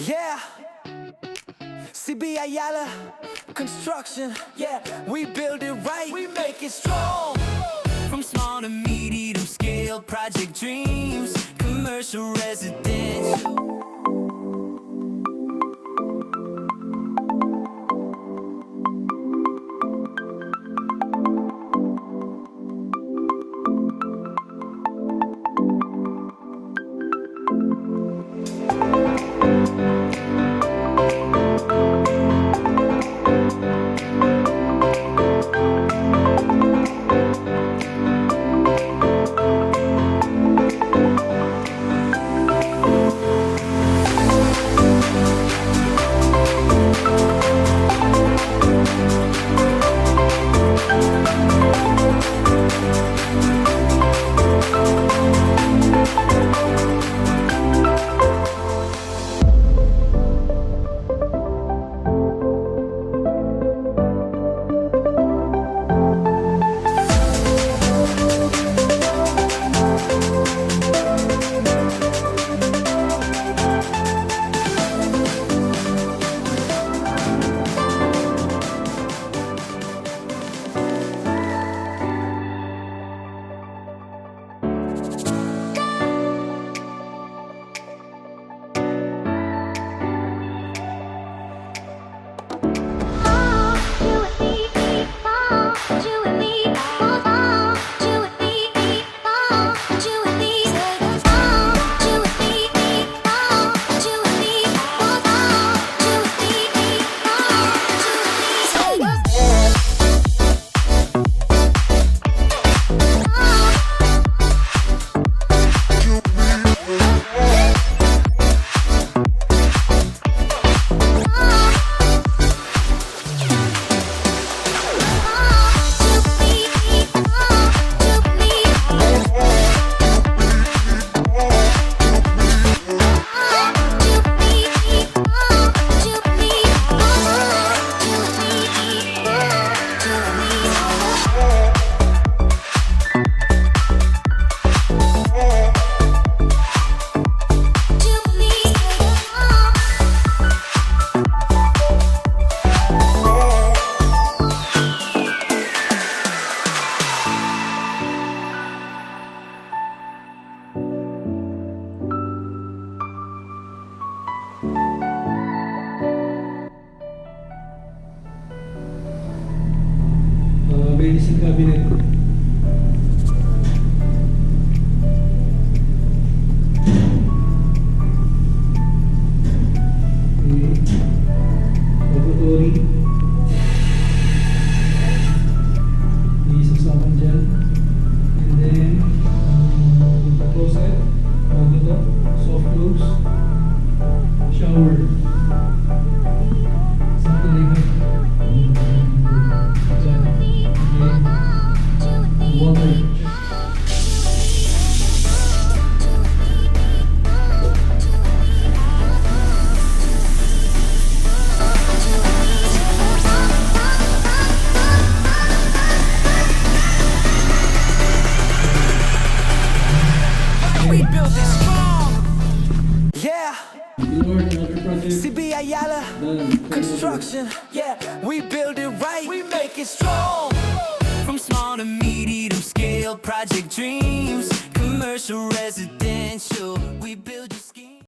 Yeah, CB Ayala Construction. Yeah, we build it right, we make it strong. From small to medium scale project dreams, commercial, residential. Medicine cabinet. Laboratory. Isasaman dyan. And then, the closet. Bago soft close. Shower. Something like that. Water. We build it strong. Yeah. Lord, another project. CB Ayala Construction. Yeah, we build it right, we make it strong. From small to medium scale project dreams, commercial, residential, we build it